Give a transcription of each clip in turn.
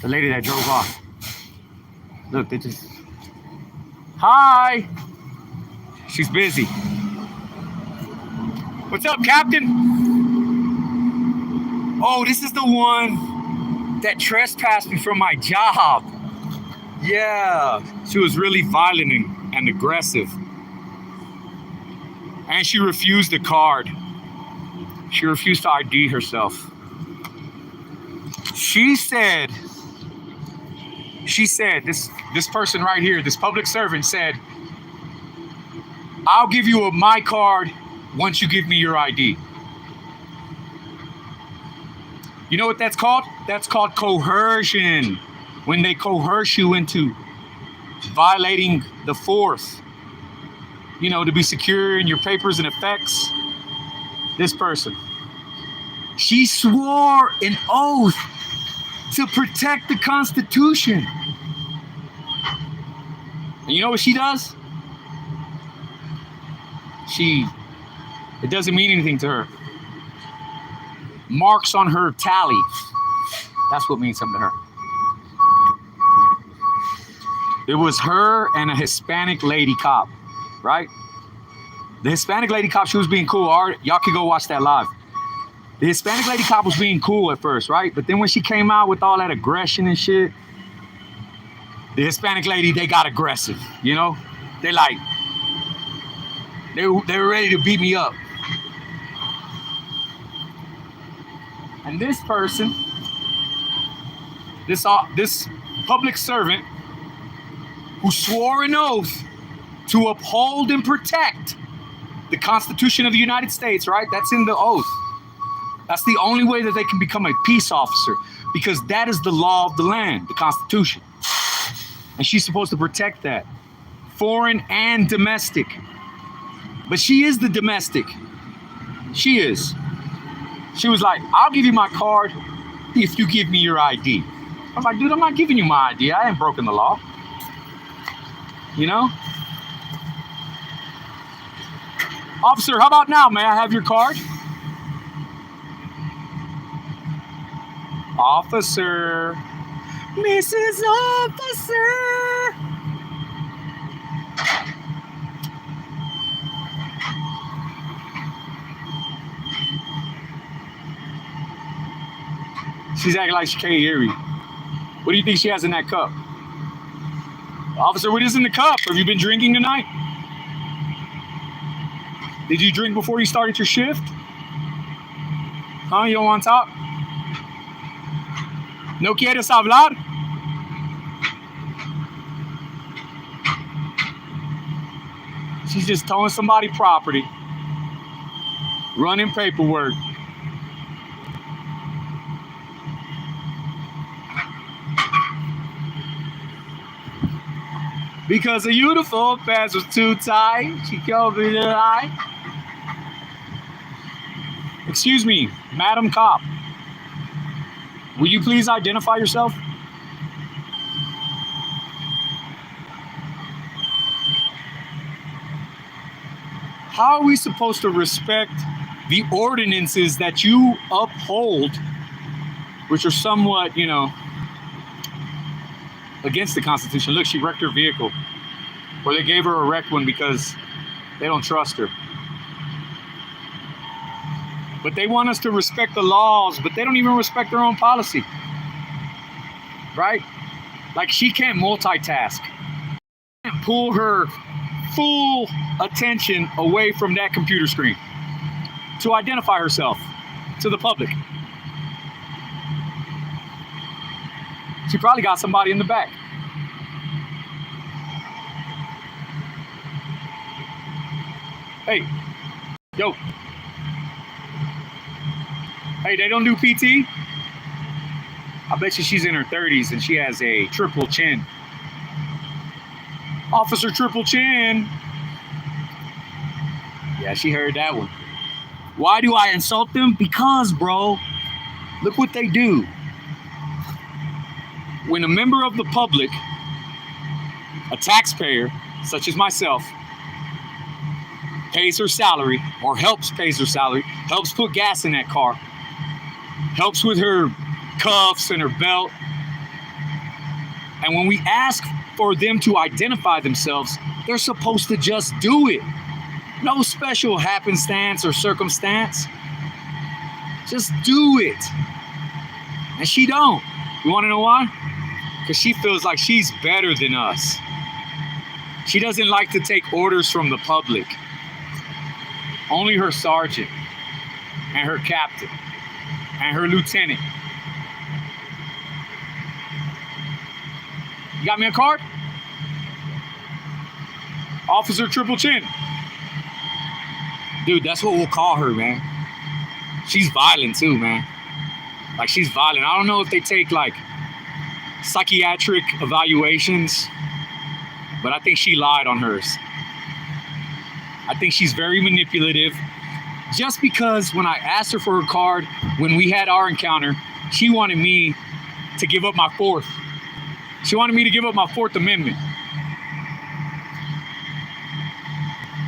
The lady that drove off. Look, they just... Hi! She's busy. What's up, Captain? Oh, this is the one that trespassed me from my job. Yeah, she was really violent and aggressive. And she refused the card. She refused to ID herself. She said, this person right here, this public servant said, I'll give you my card once you give me your ID. You know what that's called? That's called coercion. When they coerce you into violating the fourth, you know, to be secure in your papers and effects. This person, she swore an oath to protect the Constitution. And you know what she does? It doesn't mean anything to her. Marks on her tally. That's what means something to her. It was her and a Hispanic lady cop, right? The Hispanic lady cop, she was being cool. Y'all can go watch that live. The Hispanic lady cop was being cool at first, right? But then when she came out with all that aggression and shit, the Hispanic lady, they got aggressive, you know? They were ready to beat me up. And this person, this public servant who swore an oath to uphold and protect the Constitution of the United States, right? That's in the oath. That's the only way that they can become a peace officer, because that is the law of the land, the Constitution. And she's supposed to protect that, foreign and domestic. But she is the domestic. She is. She was like, I'll give you my card if you give me your ID. I was like, dude, I'm not giving you my ID. I ain't broken the law. You know? Officer, how about now? May I have your card? Officer. Mrs. Officer. She's acting like she can't hear me. What do you think she has in that cup? Officer, what is in the cup? Have you been drinking tonight? Did you drink before you started your shift? Huh? You don't want to talk? ¿No quieres hablar? She's just towing somebody's property, running paperwork. Because the uniform pants was too tight, she called me the eye. Excuse me, Madam Cop. Will you please identify yourself? How are we supposed to respect the ordinances that you uphold, which are somewhat, you know, against the Constitution? Look, she wrecked her vehicle. Or they gave her a wrecked one because they don't trust her. But they want us to respect the laws, but they don't even respect their own policy. Right? Like, she can't multitask. She can't pull her full attention away from that computer screen to identify herself to the public. She probably got somebody in the back. Hey, yo. Hey, they don't do PT? I bet you she's in her 30s and she has a triple chin. Officer Triple Chin. Yeah, she heard that one. Why do I insult them? Because, bro, look what they do. When a member of the public, a taxpayer, such as myself, pays her salary, or helps pays her salary, helps put gas in that car, helps with her cuffs and her belt, And when we ask for them to identify themselves, they're supposed to just do it. No special happenstance or circumstance. Just do it. And she don't. You want to know why? Because she feels like she's better than us. She doesn't like to take orders from the public. Only her sergeant and her captain and her lieutenant. You got me a card? Officer Triple Chin. Dude, that's what we'll call her, man. She's violent too, man. Like, she's violent. I don't know if they take like psychiatric evaluations, but I think she lied on hers. I think she's very manipulative. Just because when I asked her for her card, when we had our encounter, she wanted me to give up my fourth. She wanted me to give up my Fourth Amendment.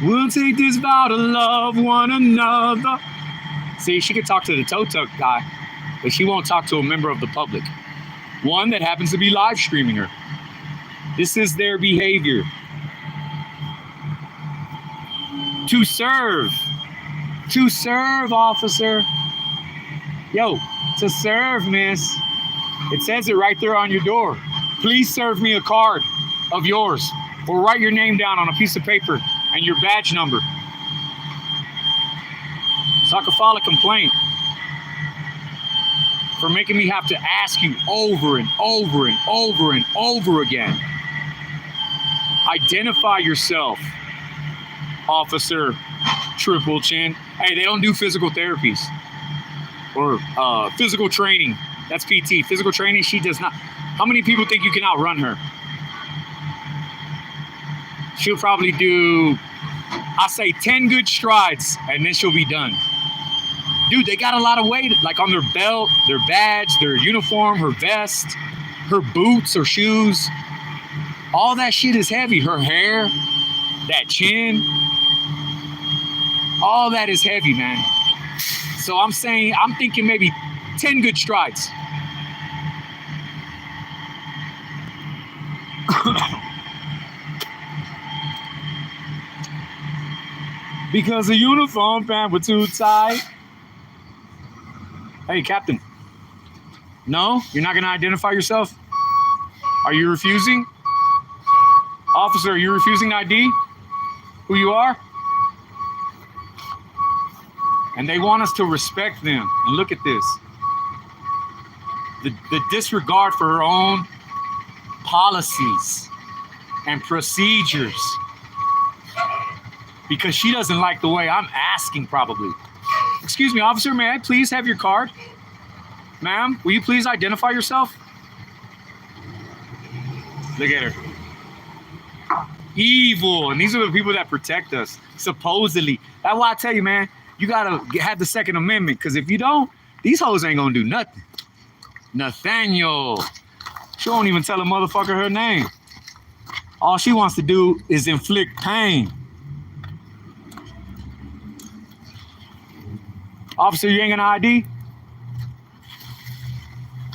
We'll take this vow to love one another. See, she could talk to the toe-tuck guy, but she won't talk to a member of the public. One that happens to be live streaming her. This is their behavior. To serve. To serve, officer. Yo, to serve, miss. It says it right there on your door. Please serve me a card of yours, or write your name down on a piece of paper and your badge number, so I can file a complaint for making me have to ask you over and over and over and over again. Identify yourself, Officer Triple Chin. Hey, they don't do physical therapies or physical training. That's PT. Physical training, she does not. How many people think you can outrun her? She'll probably do, I say 10 good strides, and then she'll be done. Dude, they got a lot of weight, like on their belt, their badge, their uniform, her vest, her boots or shoes. All that shit is heavy. Her hair, that chin, all that is heavy, man. So I'm thinking maybe 10 good strides. Because the uniform pants were too tight. Hey, Captain. No? You're not going to identify yourself? Are you refusing? Officer, are you refusing to ID who you are? And they want us to respect them. And look at this. The disregard for her own policies and procedures. Because she doesn't like the way I'm asking, probably. Excuse me, officer, may I please have your card? Ma'am, will you please identify yourself? Look at her. Evil. And these are the people that protect us, supposedly. That's why I tell you, man, you gotta have the Second Amendment, because if you don't, these hoes ain't gonna do nothing. Nathaniel. She won't even tell a motherfucker her name. All she wants to do is inflict pain. Officer, you ain't gonna ID?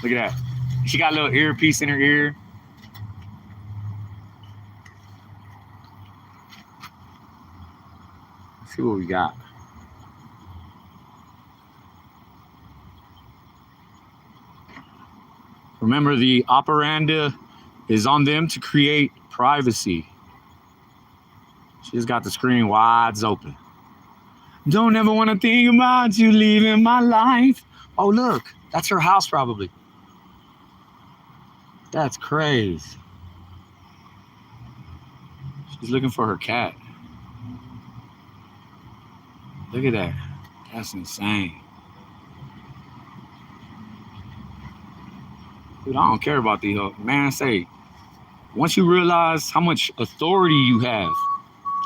Look at that. She got a little earpiece in her ear. Let's see what we got. Remember, the operanda is on them to create privacy. She's got the screen wide open. Don't ever want to think about you leaving my life. Oh, look, that's her house probably. That's crazy. She's looking for her cat. Look at that. That's insane. Dude, I don't care about these. Man, say, once you realize how much authority you have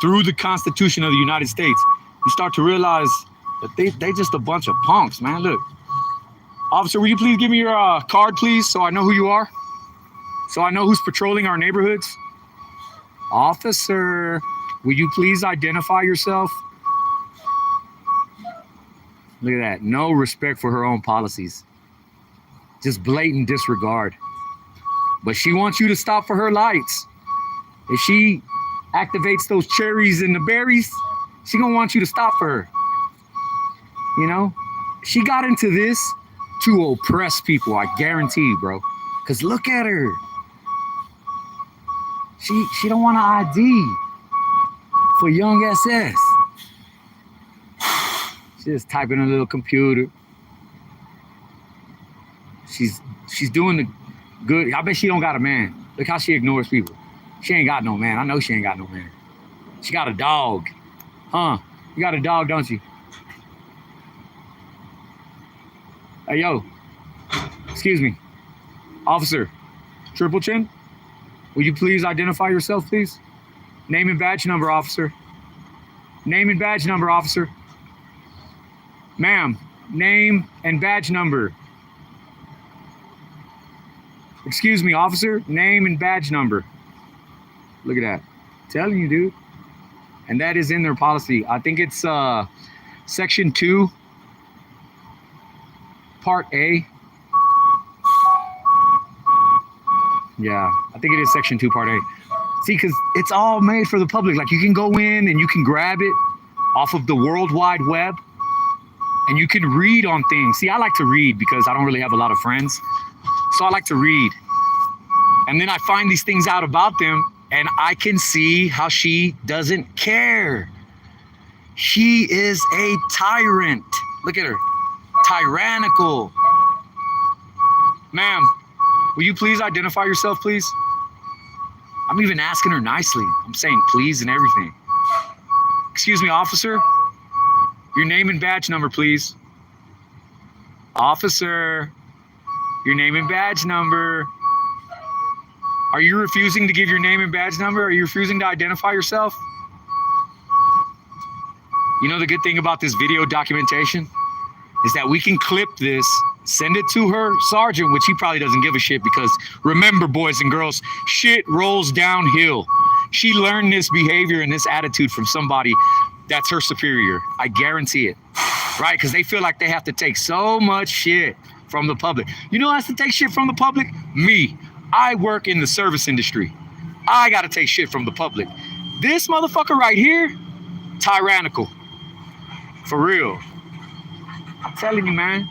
through the Constitution of the United States, you start to realize that they just a bunch of punks, man. Look. Officer, will you please give me your card, please, so I know who you are? So I know who's patrolling our neighborhoods? Officer, will you please identify yourself? Look at that. No respect for her own policies. Just blatant disregard. But she wants you to stop for her lights. If she activates those cherries and the berries, she gonna want you to stop for her. You know? She got into this to oppress people, I guarantee you, bro. Cause look at her. She don't want an ID for young SS. She's just typing a little computer. She's doing the good. I bet she don't got a man. Look how she ignores people. She ain't got no man. I know she ain't got no man. She got a dog. Huh? You got a dog, don't you? Hey, yo. Excuse me. Officer. Triple Chin? Will you please identify yourself, please? Name and badge number, officer. Name and badge number, officer. Ma'am, name and badge number. Excuse me, officer. Name and badge number. Look at that. I'm telling you, dude. And that is in their policy. I think it's section 2, part A. Yeah, I think it is section 2, part A. See, because it's all made for the public. Like, you can go in and you can grab it off of the World Wide Web and you can read on things. See, I like to read because I don't really have a lot of friends. So I like to read. And then I find these things out about them and I can see how she doesn't care. She is a tyrant. Look at her. Tyrannical. Ma'am, will you please identify yourself, please? I'm even asking her nicely. I'm saying please and everything. Excuse me, officer. Your name and badge number, please. Officer, your name and badge number. Are you refusing to give your name and badge number? Are you refusing to identify yourself? You know the good thing about this video documentation is that we can clip this, send it to her sergeant, which he probably doesn't give a shit because remember, boys and girls, shit rolls downhill. She learned this behavior and this attitude from somebody that's her superior. I guarantee it, right? Because they feel like they have to take so much shit from the public. You know who has to take shit from the public? Me. I work in the service industry. I got to take shit from the public. This motherfucker right here, tyrannical. For real. I'm telling you, man.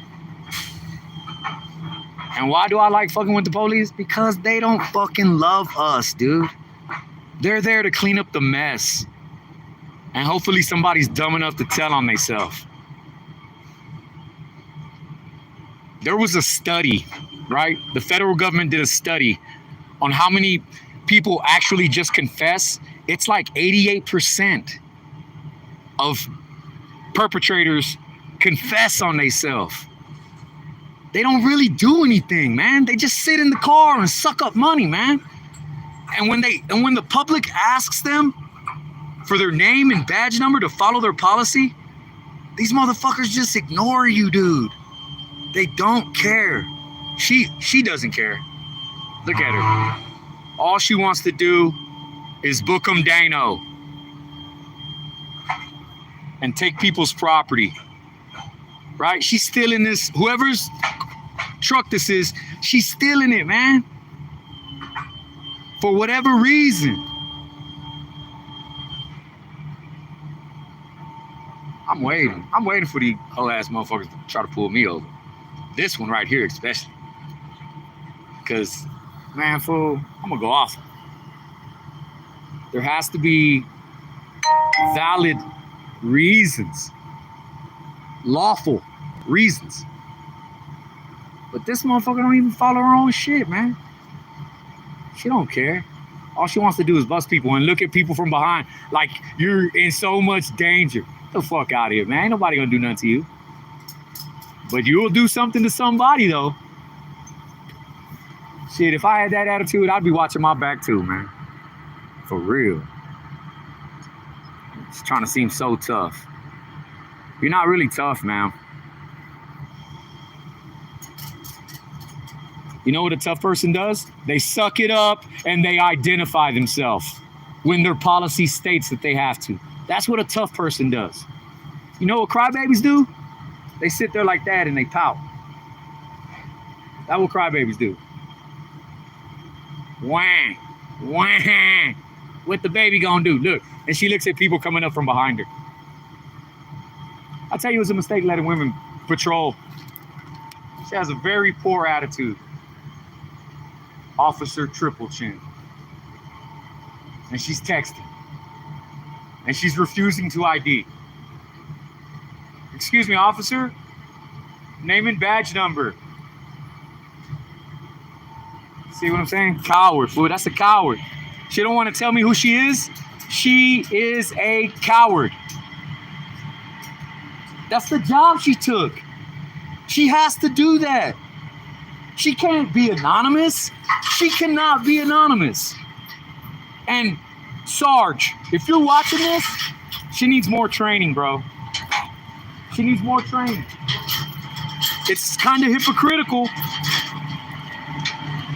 And why do I like fucking with the police? Because they don't fucking love us, dude. They're there to clean up the mess. And hopefully somebody's dumb enough to tell on themselves. There was a study, right? The federal government did a study on how many people actually just confess. It's like 88% of perpetrators confess on themselves. They don't really do anything, man. They just sit in the car and suck up money, man. And when the public asks them for their name and badge number to follow their policy, these motherfuckers just ignore you, dude. They don't care. She doesn't care. Look at her. All she wants to do is book 'em Dano and take people's property. Right? She's stealing this. Whoever's truck this is, she's stealing it, man. For whatever reason. I'm waiting for these whole ass motherfuckers to try to pull me over. This one right here, especially. Because, man, fool, I'm going to go off. There has to be valid reasons. Lawful reasons. But this motherfucker don't even follow her own shit, man. She don't care. All she wants to do is bust people and look at people from behind like you're in so much danger. Get the fuck out of here, man. Ain't nobody gonna do nothing to you. But you'll do something to somebody, though. Shit, if I had that attitude, I'd be watching my back too, man. For real. Just trying to seem so tough. You're not really tough, man. You know what a tough person does? They suck it up and they identify themselves when their policy states that they have to. That's what a tough person does. You know what crybabies do? They sit there like that and they pout. That's what crybabies do. Whang, whang. What the baby gonna do? Look. And she looks at people coming up from behind her. I tell you, it was a mistake letting women patrol. She has a very poor attitude. Officer Triple Chin. And she's texting. And she's refusing to ID. Excuse me, officer. Name and badge number. See what I'm saying? Coward, fool. That's a coward. She don't want to tell me who she is. She is a coward. That's the job she took. She has to do that. She can't be anonymous. She cannot be anonymous. And Sarge, if you're watching this, she needs more training, bro. She needs more training. It's kind of hypocritical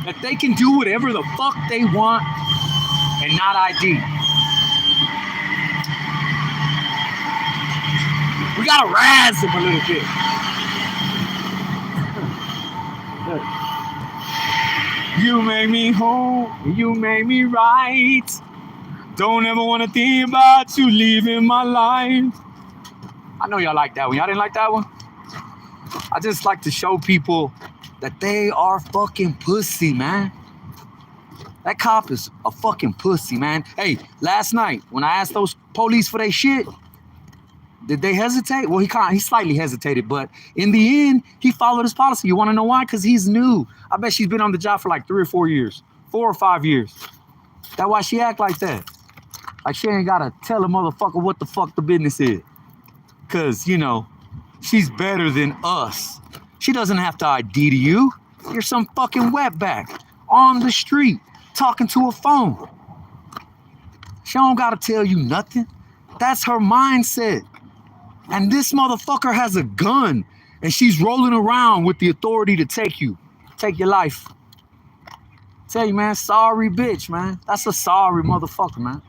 that they can do whatever the fuck they want and not ID. We gotta razz them a little bit. You made me whole, you made me right. Don't ever want to think about you leaving my life. I know y'all like that one. Y'all didn't like that one? I just like to show people that they are fucking pussy, man. That cop is a fucking pussy, man. Hey, last night, when I asked those police for their shit, did they hesitate? Well, he slightly hesitated, but in the end, he followed his policy. You want to know why? Because he's new. I bet she's been on the job for like 3 or 4 years. 4 or 5 years. That's why she act like that. Like she ain't got to tell a motherfucker what the fuck the business is. Because, you know, she's better than us. She doesn't have to ID to you. You're some fucking wetback on the street talking to a phone. She don't got to tell you nothing. That's her mindset. And this motherfucker has a gun and she's rolling around with the authority to take your life. Tell you, man, sorry bitch, man. That's a sorry motherfucker, man.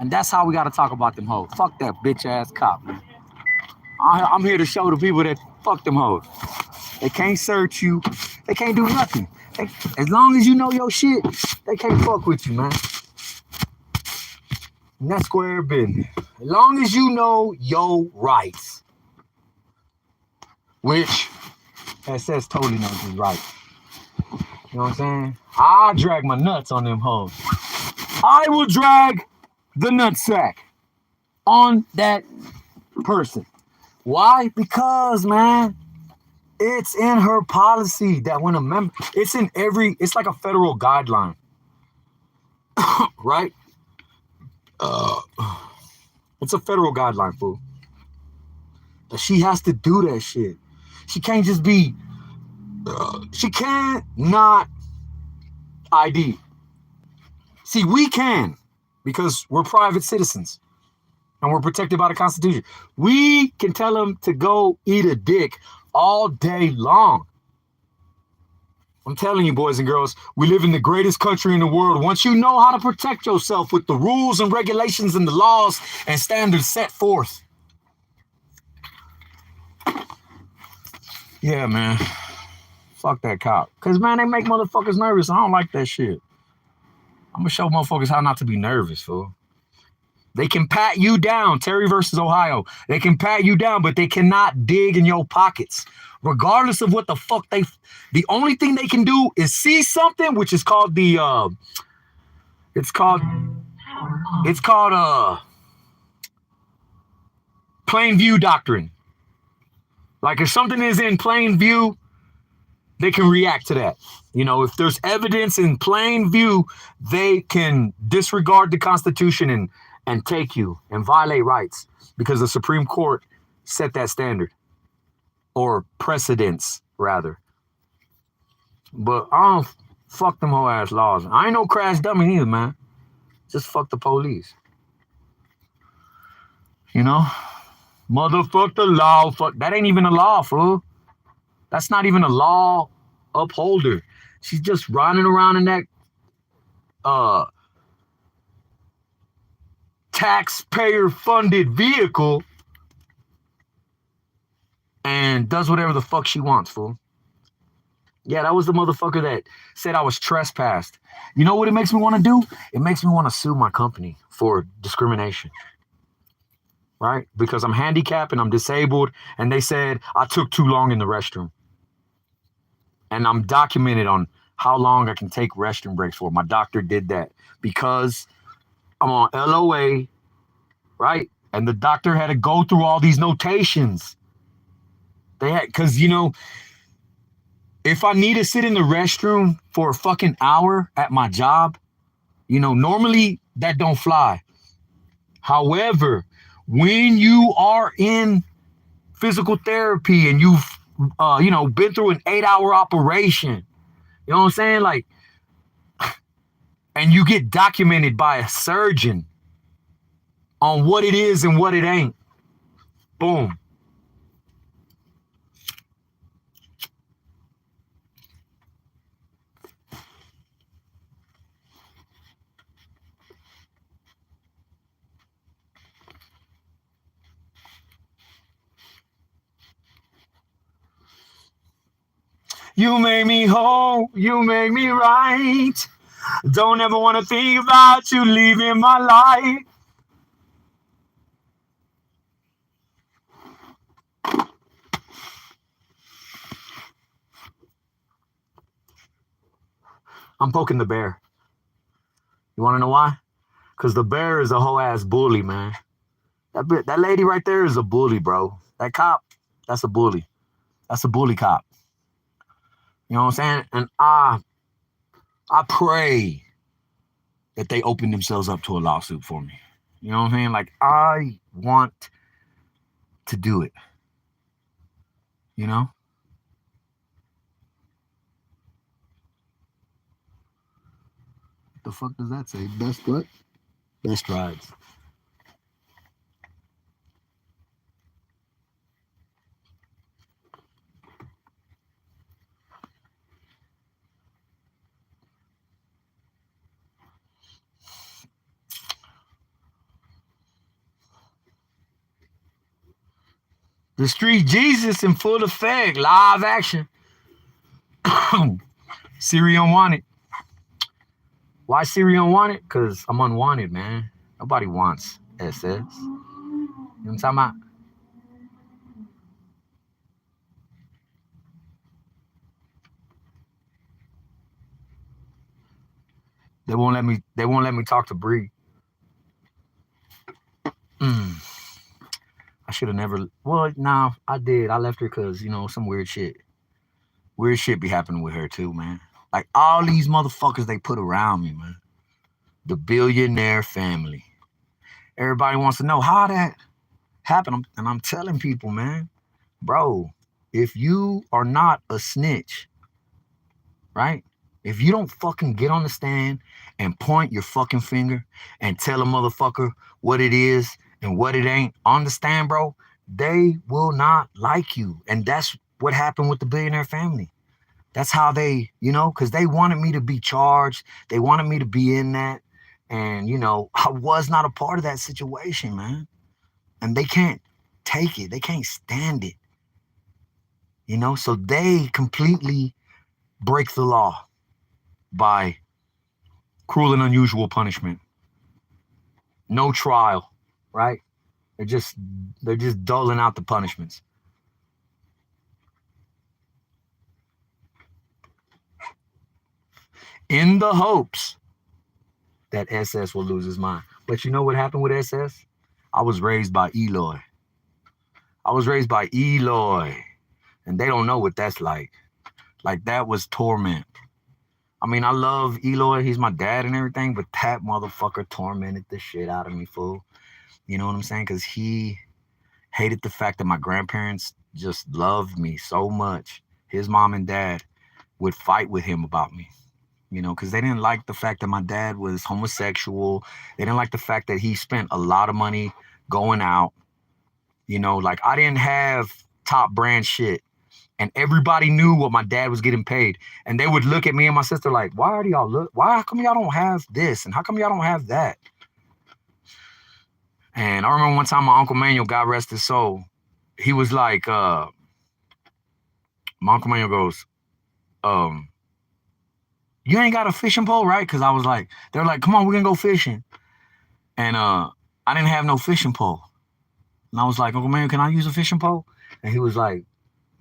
And that's how we got to talk about them hoes. Fuck that bitch ass cop, man. I'm here to show the people that fuck them hoes. They can't search you. They can't do nothing. As long as you know your shit, they can't fuck with you, man. And that's square business. As long as you know your rights. Which SS totally knows his rights. You know what I'm saying? I drag my nuts on them hoes. I will drag the nutsack on that person. Why? Because, man, it's in her policy that when a member, it's like a federal guideline. Right? It's a federal guideline, fool. That she has to do that shit. She can't just be, she can't not ID. See, we can, because we're private citizens and we're protected by the Constitution. We can tell them to go eat a dick all day long. I'm telling you, boys and girls, we live in the greatest country in the world. Once you know how to protect yourself with the rules and regulations and the laws and standards set forth. Yeah, man. Fuck that cop. Because, man, they make motherfuckers nervous. I don't like that shit. I'm going to show motherfuckers how not to be nervous, fool. They can pat you down. Terry versus Ohio. They can pat you down, but they cannot dig in your pockets. Regardless of what the fuck the only thing they can do is see something, which is called it's called plain view doctrine. Like if something is in plain view, they can react to that. You know, if there's evidence in plain view, they can disregard the Constitution and take you and violate rights because the Supreme Court set that standard. Or precedents, rather. But I don't fuck them whole ass laws. I ain't no crash dummy either, man. Just fuck the police. You know? Motherfuck the law. Fuck. That ain't even a law, fool. That's not even a law upholder. She's just running around in that taxpayer-funded vehicle and does whatever the fuck she wants, fool. Yeah, that was the motherfucker that said I was trespassed. You know what it makes me want to do? It makes me want to sue my company for discrimination, right? Because I'm handicapped and I'm disabled, and they said I took too long in the restroom. And I'm documented on how long I can take restroom breaks for. My doctor did that because I'm on LOA, right? And the doctor had to go through all these notations. They had, because, if I need to sit in the restroom for a fucking hour at my job, normally that don't fly. However, when you are in physical therapy and you've, been through an 8-hour operation, you know what I'm saying? Like, and you get documented by a surgeon on what it is and what it ain't. Boom. You make me whole, you make me right. Don't ever want to think about you leaving my life. I'm poking the bear. You want to know why? Because the bear is a whole ass bully, man. That lady right there is a bully, bro. That cop, that's a bully. That's a bully cop. You know what I'm saying? And I pray that they open themselves up to a lawsuit for me. You know what I'm saying? Like, I want to do it. You know? What the fuck does that say? Best what? Best rides. The Street Jesus in full effect, live action. Siri Unwanted. Why Siri Unwanted? Because I'm unwanted, man. Nobody wants SS. You know what I'm talking about? They won't let me talk to Bree. Mm, I should have never. Well, nah, I did. I left her because some weird shit. Weird shit be happening with her too, man. Like all these motherfuckers they put around me, man. The billionaire family. Everybody wants to know how that happened, and I'm telling people, man, bro, if you are not a snitch, right? If you don't fucking get on the stand and point your fucking finger and tell a motherfucker what it is and what it ain't on the stand, bro, they will not like you. And that's what happened with the billionaire family. That's how they, because they wanted me to be charged. They wanted me to be in that. And, I was not a part of that situation, man. And they can't take it. They can't stand it. So they completely break the law by cruel and unusual punishment. No trial, right? They're just doling out the punishments. In the hopes that SS will lose his mind. But you know what happened with SS? I was raised by Eloy. I was raised by Eloy. And they don't know what that's like. Like that was torment. I mean, I love Eloy. He's my dad and everything, but that motherfucker tormented the shit out of me, fool. You know what I'm saying? Because he hated the fact that my grandparents just loved me so much. His mom and dad would fight with him about me, because they didn't like the fact that my dad was homosexual. They didn't like the fact that he spent a lot of money going out. Like I didn't have top brand shit. And everybody knew what my dad was getting paid. And they would look at me and my sister like, why do y'all look? Why? How come y'all don't have this? And how come y'all don't have that? And I remember one time my Uncle Manuel, God rest his soul, he was like, my Uncle Manuel goes, um, you ain't got a fishing pole, right? Because I was like, they're like, come on, we're gonna go fishing. And I didn't have no fishing pole. And I was like, Uncle Man, can I use a fishing pole? And he was like,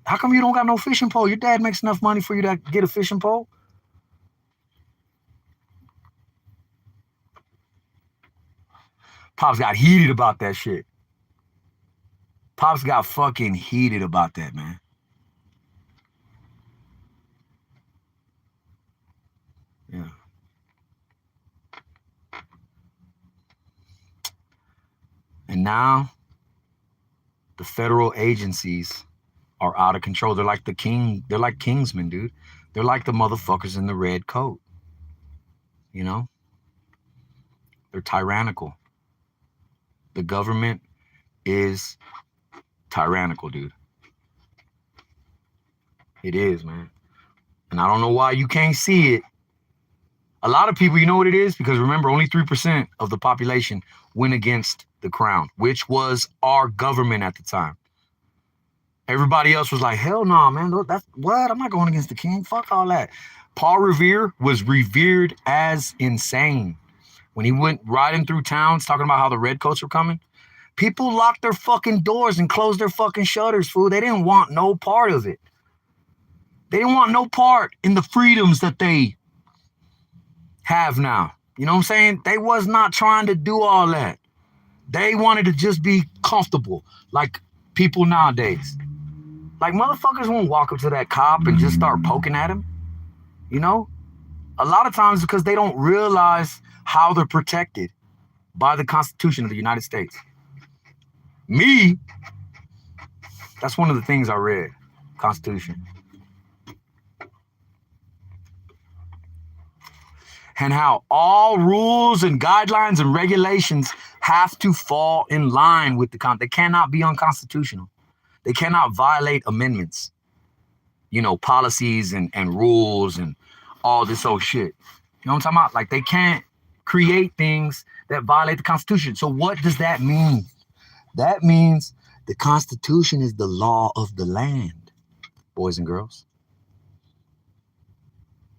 how come you don't got no fishing pole? Your dad makes enough money for you to get a fishing pole? Pops got heated about that shit. Pops got fucking heated about that, man. Yeah. And now the federal agencies are out of control. They're like the king. They're like Kingsmen, dude. They're like the motherfuckers in the red coat. You know? They're tyrannical. The government is tyrannical, dude. It is, man. And I don't know why you can't see it. A lot of people, you know what it is? Because remember, only 3% of the population went against the crown, which was our government at the time. Everybody else was like, hell no, nah, man. That's what? I'm not going against the king. Fuck all that. Paul Revere was revered as insane. When he went riding through towns talking about how the redcoats were coming, people locked their fucking doors and closed their fucking shutters, fool. They didn't want no part of it. They didn't want no part in the freedoms that they have now. You know what I'm saying? They was not trying to do all that. They wanted to just be comfortable, like people nowadays. Like motherfuckers won't walk up to that cop and just start poking at him. You know? A lot of times because they don't realize how they're protected by the Constitution of the United States. Me, that's one of the things I read. Constitution. And how all rules and guidelines and regulations have to fall in line with the they cannot be unconstitutional. They cannot violate amendments, you know, policies and rules and all this old shit. You know what I'm talking about? Like they can't create things that violate the Constitution. So what does that mean? That means the Constitution is the law of the land, boys and girls.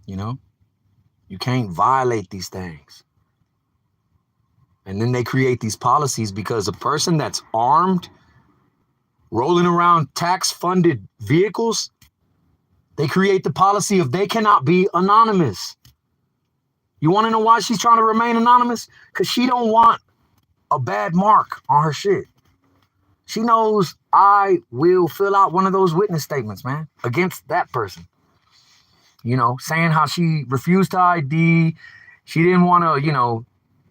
You know? You can't violate these things. And then they create these policies because a person that's armed, rolling around tax-funded vehicles, they create the policy of they cannot be anonymous. You want to know why she's trying to remain anonymous? Because she don't want a bad mark on her shit. She knows I will fill out one of those witness statements, man, against that person. You know, saying how she refused to ID. She didn't want to, you know,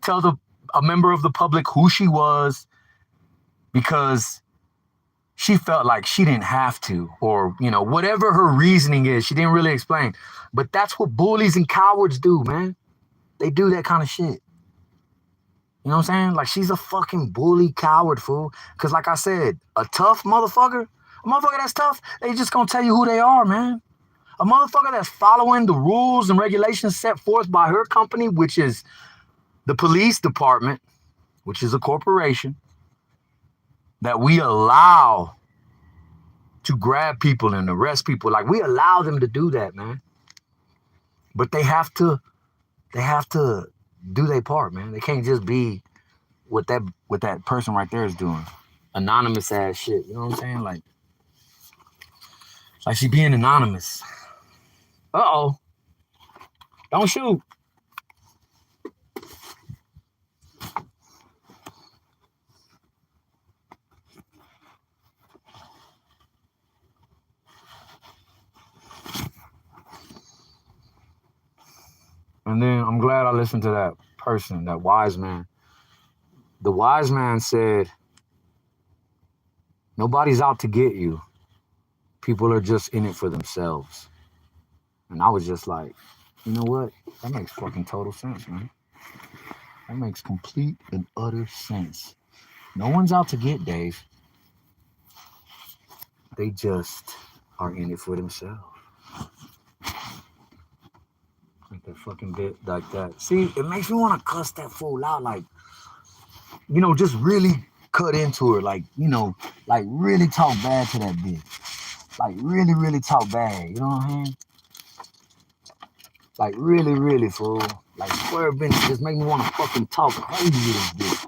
tell a member of the public who she was because she felt like she didn't have to, or, you know, whatever her reasoning is, she didn't really explain. But that's what bullies and cowards do, man. They do that kind of shit. You know what I'm saying? Like, she's a fucking bully coward, fool. Because like I said, a tough motherfucker, a motherfucker that's tough, they just gonna tell you who they are, man. A motherfucker that's following the rules and regulations set forth by her company, which is the police department, which is a corporation that we allow to grab people and arrest people. Like, we allow them to do that, man. But they have to do their part, man. They can't just be what that person right there is doing. Anonymous ass shit. You know what I'm saying? Like she being anonymous. Uh-oh. Don't shoot. And then I'm glad I listened to that person, that wise man. The wise man said, nobody's out to get you. People are just in it for themselves. And I was just like, you know what? That makes fucking total sense, man. That makes complete and utter sense. No one's out to get Dave. They just are in it for themselves. Like that fucking bit like that. See, it makes me want to cuss that fool out. Like, you know, just really cut into her. Like, you know, like really talk bad to that bitch. Like really, really talk bad. You know what I mean? Like really, really, fool. Like square bench just make me want to fucking talk crazy to this bitch.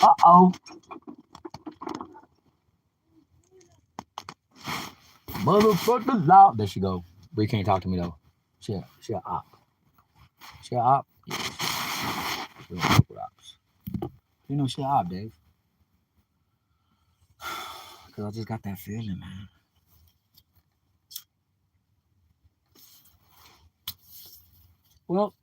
Uh-oh. Motherfucker loud. There she go. Bree can't talk to me though. She a op. She a op? Yeah, she don't fuck with ops. You know she a op, Dave. Cause I just got that feeling, man. Well,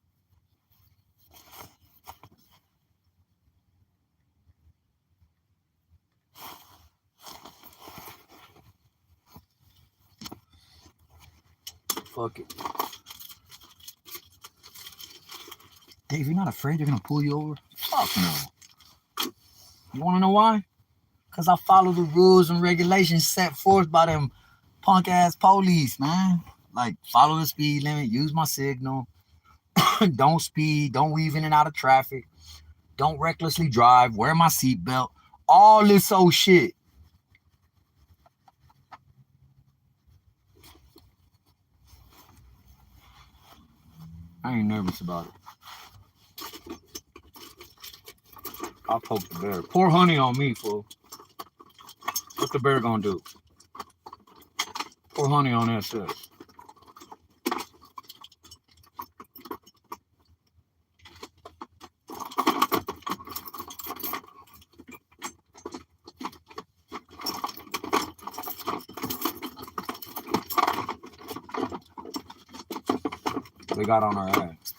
fuck it. Dave, you're not afraid they're gonna pull you over? Fuck no. You wanna know why? Cause I follow the rules and regulations set forth by them punk ass police, man. Like follow the speed limit, use my signal, don't speed, don't weave in and out of traffic, don't recklessly drive, wear my seatbelt, all this old shit. I ain't nervous about it. I'll poke the bear. Pour honey on me, fool. What's the bear gonna do? Pour honey on that shit. They got on our ass.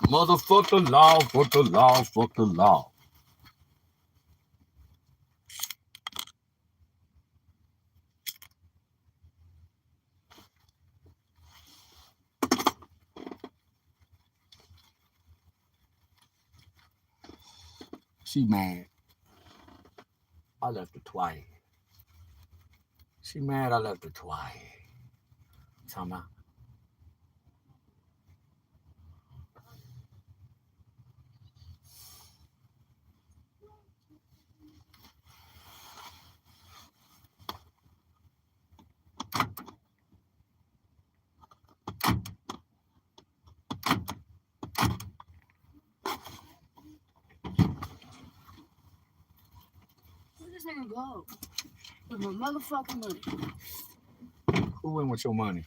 Motherfucker law, fuck the law, fuck the law. She mad. I left her twice. She mad I left her twice. Talking about. Where this nigga go? With my motherfucking money. Who went with your money?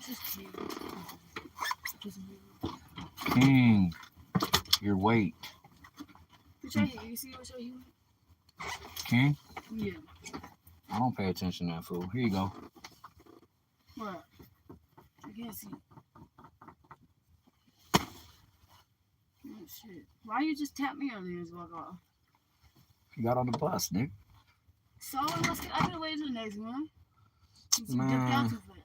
Just me. Your weight. Which right here, you see what's right here? King? Yeah. I don't pay attention to that fool. Here you go. What? I can't see. Oh shit. Why you just tap me earlier as well? You got on the bus, Nick. So I could have waited till the next one. You dipped out Man, too fast.